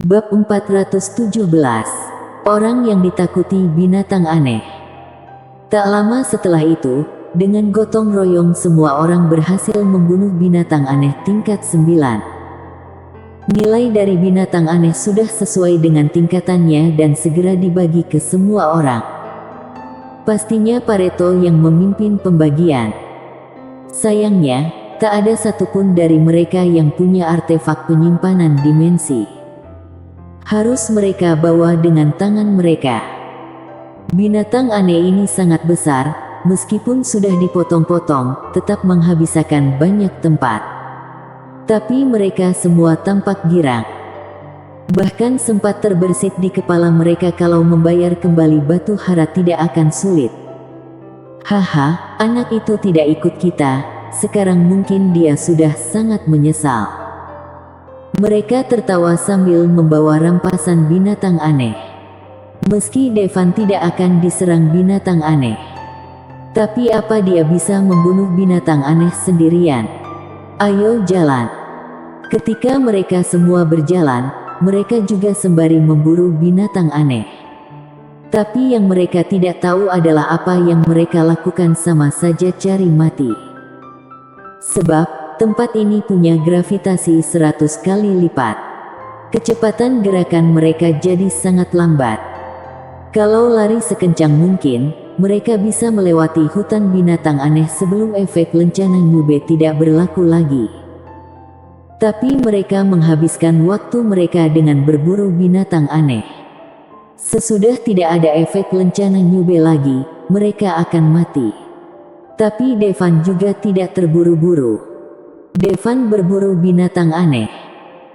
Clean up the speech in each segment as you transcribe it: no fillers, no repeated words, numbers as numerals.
Bab 417. Orang yang ditakuti binatang aneh. Tak lama setelah itu, dengan gotong royong semua orang berhasil membunuh binatang aneh tingkat 9. Nilai dari binatang aneh sudah sesuai dengan tingkatannya dan segera dibagi ke semua orang. Pastinya Pareto yang memimpin pembagian. Sayangnya, tak ada satupun dari mereka yang punya artefak penyimpanan dimensi. Harus mereka bawa dengan tangan mereka. Binatang aneh ini sangat besar, meskipun sudah dipotong-potong, tetap menghabiskan banyak tempat. Tapi mereka semua tampak girang. Bahkan sempat terbersit di kepala mereka kalau membayar kembali batu hara tidak akan sulit. Haha, anak itu tidak ikut kita, sekarang mungkin dia sudah sangat menyesal. Mereka tertawa sambil membawa rampasan binatang aneh. Meski Devan tidak akan diserang binatang aneh, tapi apa dia bisa membunuh binatang aneh sendirian? Ayo jalan. Ketika mereka semua berjalan, mereka juga sembari memburu binatang aneh. Tapi yang mereka tidak tahu adalah apa yang mereka lakukan sama saja cari mati. Sebab tempat ini punya gravitasi 100 kali lipat. Kecepatan gerakan mereka jadi sangat lambat. Kalau lari sekencang mungkin, mereka bisa melewati hutan binatang aneh sebelum efek lencana Nyube tidak berlaku lagi. Tapi mereka menghabiskan waktu mereka dengan berburu binatang aneh. Sesudah tidak ada efek lencana Nyube lagi, mereka akan mati. Tapi Devan juga tidak terburu-buru. Devan berburu binatang aneh.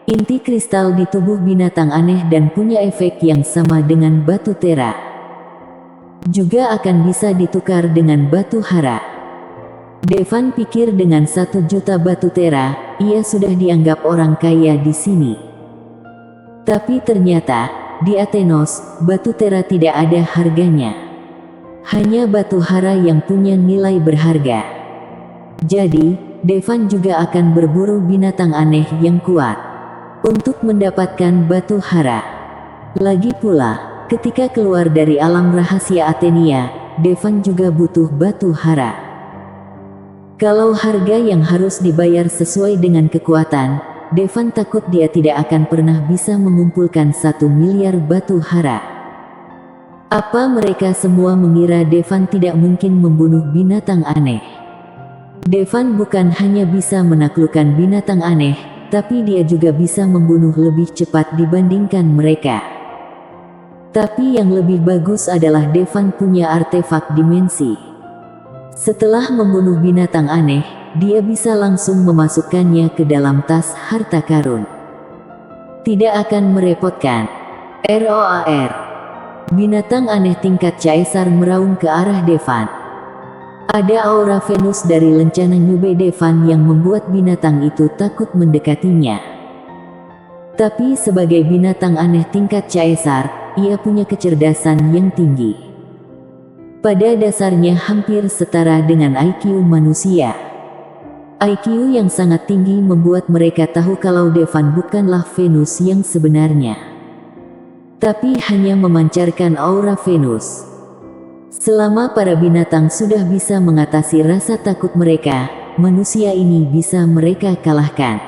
Inti kristal di tubuh binatang aneh dan punya efek yang sama dengan batu tera. Juga akan bisa ditukar dengan batu hara. Devan pikir dengan 1 juta batu tera, ia sudah dianggap orang kaya di sini. Tapi ternyata, di Athenos, batu tera tidak ada harganya. Hanya batu hara yang punya nilai berharga. Jadi, Devan juga akan berburu binatang aneh yang kuat untuk mendapatkan batu hara. Lagi pula, ketika keluar dari alam rahasia Athenia, Devan juga butuh batu hara. Kalau harga yang harus dibayar sesuai dengan kekuatan, Devan takut dia tidak akan pernah bisa mengumpulkan 1 miliar batu hara. Apa mereka semua mengira Devan tidak mungkin membunuh binatang aneh? Devan bukan hanya bisa menaklukkan binatang aneh, tapi dia juga bisa membunuh lebih cepat dibandingkan mereka. Tapi yang lebih bagus adalah Devan punya artefak dimensi. Setelah membunuh binatang aneh, dia bisa langsung memasukkannya ke dalam tas harta karun. Tidak akan merepotkan. ROAR. Binatang aneh tingkat caesar meraung ke arah Devan. Ada aura Venus dari lencana Nyube Devan yang membuat binatang itu takut mendekatinya. Tapi sebagai binatang aneh tingkat caesar, ia punya kecerdasan yang tinggi. Pada dasarnya hampir setara dengan IQ manusia. IQ yang sangat tinggi membuat mereka tahu kalau Devan bukanlah Venus yang sebenarnya, tapi hanya memancarkan aura Venus. Selama para binatang sudah bisa mengatasi rasa takut mereka, manusia ini bisa mereka kalahkan.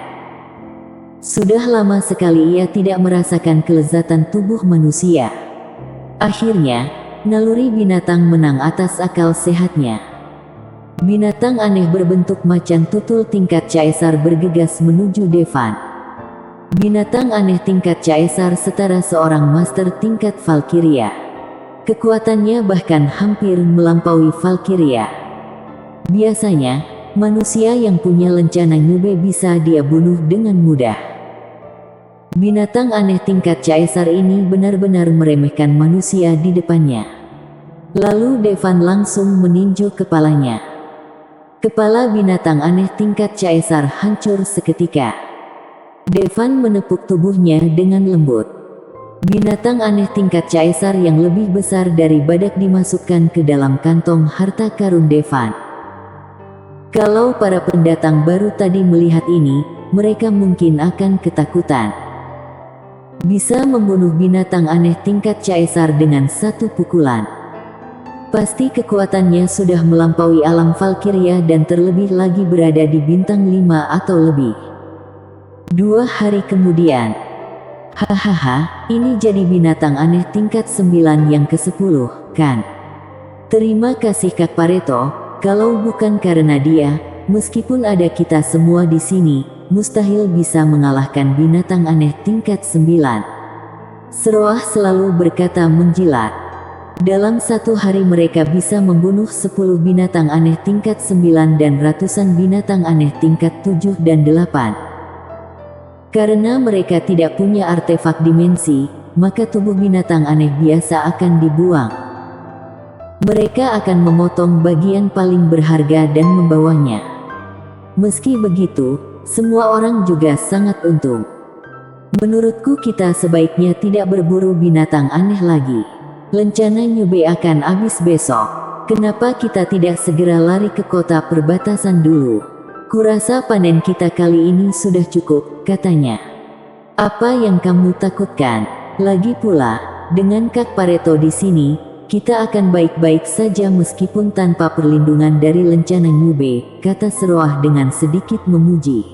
Sudah lama sekali ia tidak merasakan kelezatan tubuh manusia. Akhirnya, naluri binatang menang atas akal sehatnya. Binatang aneh berbentuk macan tutul tingkat caesar bergegas menuju Devan. Binatang aneh tingkat caesar setara seorang master tingkat Valkyria. Kekuatannya bahkan hampir melampaui Valkyria. Biasanya, manusia yang punya lencana Nyube bisa dia bunuh dengan mudah. Binatang aneh tingkat caesar ini benar-benar meremehkan manusia di depannya. Lalu Devan langsung meninju kepalanya. Kepala binatang aneh tingkat caesar hancur seketika. Devan menepuk tubuhnya dengan lembut. Binatang aneh tingkat caesar yang lebih besar dari badak dimasukkan ke dalam kantong harta karun Devan. Kalau para pendatang baru tadi melihat ini, mereka mungkin akan ketakutan. Bisa membunuh binatang aneh tingkat caesar dengan satu pukulan. Pasti kekuatannya sudah melampaui alam Valkyria dan terlebih lagi berada di bintang 5 atau lebih. 2 hari kemudian. Hahaha, ini jadi binatang aneh tingkat 9 yang ke-10, kan? Terima kasih Kak Pareto, kalau bukan karena dia, meskipun ada kita semua di sini, mustahil bisa mengalahkan binatang aneh tingkat 9. Seroah selalu berkata menjilat. Dalam satu hari mereka bisa membunuh 10 binatang aneh tingkat 9 dan ratusan binatang aneh tingkat 7 dan 8. Karena mereka tidak punya artefak dimensi, maka tubuh binatang aneh biasa akan dibuang. Mereka akan memotong bagian paling berharga dan membawanya. Meski begitu, semua orang juga sangat untung. Menurutku kita sebaiknya tidak berburu binatang aneh lagi. Lencana Nyube akan habis besok. Kenapa kita tidak segera lari ke kota perbatasan dulu? Kurasa panen kita kali ini sudah cukup, katanya. Apa yang kamu takutkan? Lagi pula, dengan Kak Pareto di sini, kita akan baik-baik saja meskipun tanpa perlindungan dari lencana Nyube, kata Seroah dengan sedikit memuji.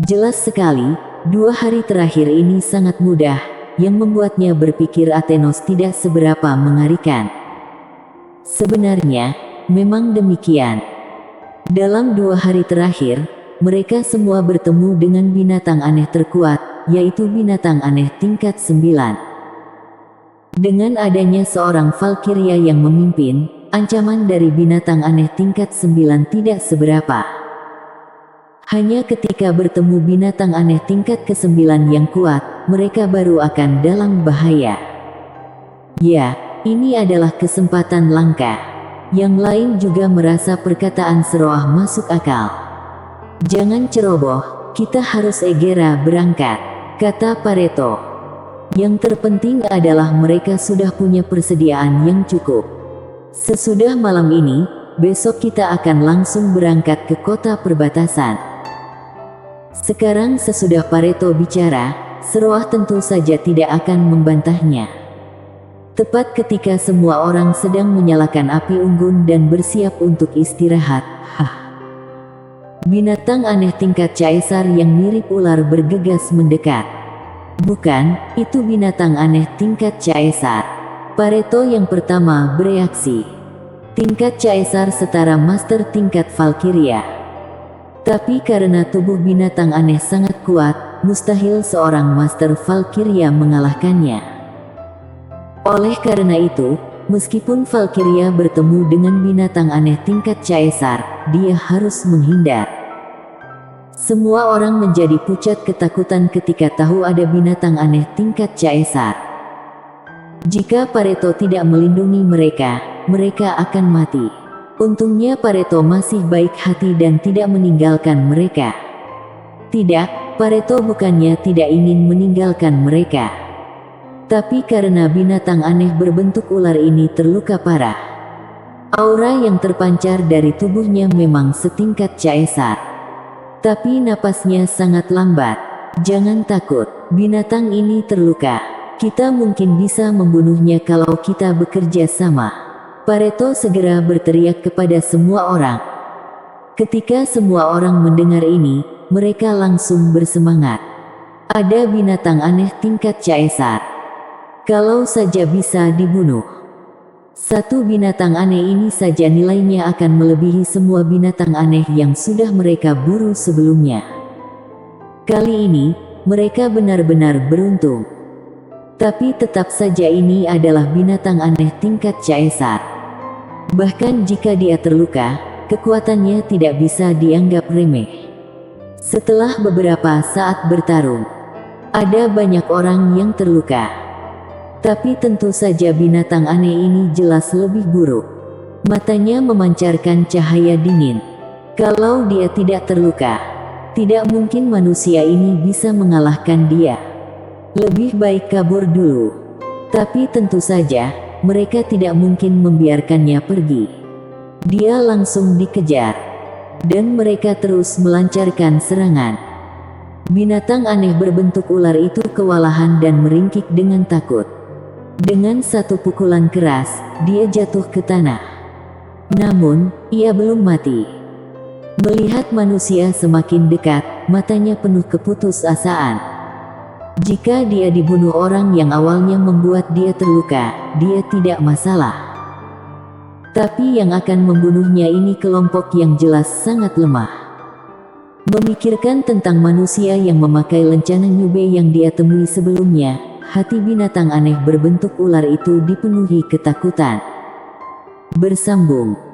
Jelas sekali, 2 hari terakhir ini sangat mudah, yang membuatnya berpikir Athenos tidak seberapa mengerikan. Sebenarnya, memang demikian. Dalam 2 hari terakhir, mereka semua bertemu dengan binatang aneh terkuat, yaitu binatang aneh tingkat 9. Dengan adanya seorang Valkyria yang memimpin, ancaman dari binatang aneh tingkat 9 tidak seberapa. Hanya ketika bertemu binatang aneh tingkat ke-9 yang kuat, mereka baru akan dalam bahaya. Ya, ini adalah kesempatan langka. Yang lain juga merasa perkataan Seroah masuk akal. Jangan ceroboh, kita harus segera berangkat, kata Pareto. Yang terpenting adalah mereka sudah punya persediaan yang cukup. Sesudah malam ini, besok kita akan langsung berangkat ke kota perbatasan. Sekarang sesudah Pareto bicara, Seroah tentu saja tidak akan membantahnya. Tepat ketika semua orang sedang menyalakan api unggun dan bersiap untuk istirahat, binatang aneh tingkat caesar yang mirip ular bergegas mendekat. Bukan, itu binatang aneh tingkat caesar. Pareto yang pertama bereaksi. Tingkat caesar setara master tingkat Valkyria. Tapi karena tubuh binatang aneh sangat kuat, mustahil seorang master Valkyria mengalahkannya. Oleh karena itu, meskipun Valkyria bertemu dengan binatang aneh tingkat caesar, dia harus menghindar. Semua orang menjadi pucat ketakutan ketika tahu ada binatang aneh tingkat caesar. Jika Pareto tidak melindungi mereka, mereka akan mati. Untungnya Pareto masih baik hati dan tidak meninggalkan mereka. Tidak, Pareto bukannya tidak ingin meninggalkan mereka. Tapi karena binatang aneh berbentuk ular ini terluka parah. Aura yang terpancar dari tubuhnya memang setingkat caesar. Tapi napasnya sangat lambat. Jangan takut, binatang ini terluka. Kita mungkin bisa membunuhnya kalau kita bekerja sama. Pareto segera berteriak kepada semua orang. Ketika semua orang mendengar ini, mereka langsung bersemangat. Ada binatang aneh tingkat caesar. Kalau saja bisa dibunuh. Satu binatang aneh ini saja nilainya akan melebihi semua binatang aneh yang sudah mereka buru sebelumnya. Kali ini, mereka benar-benar beruntung. Tapi tetap saja ini adalah binatang aneh tingkat caesar. Bahkan jika dia terluka, kekuatannya tidak bisa dianggap remeh. Setelah beberapa saat bertarung, ada banyak orang yang terluka. Tapi tentu saja binatang aneh ini jelas lebih buruk. Matanya memancarkan cahaya dingin. Kalau dia tidak terluka, tidak mungkin manusia ini bisa mengalahkan dia. Lebih baik kabur dulu. Tapi tentu saja, mereka tidak mungkin membiarkannya pergi. Dia langsung dikejar. Dan mereka terus melancarkan serangan. Binatang aneh berbentuk ular itu kewalahan dan meringkik dengan takut. Dengan satu pukulan keras, dia jatuh ke tanah. Namun, ia belum mati. Melihat manusia semakin dekat, matanya penuh keputusasaan. Jika dia dibunuh orang yang awalnya membuat dia terluka, dia tidak masalah. Tapi yang akan membunuhnya ini kelompok yang jelas sangat lemah. Memikirkan tentang manusia yang memakai lencana nyube yang dia temui sebelumnya, hati binatang aneh berbentuk ular itu dipenuhi ketakutan. Bersambung.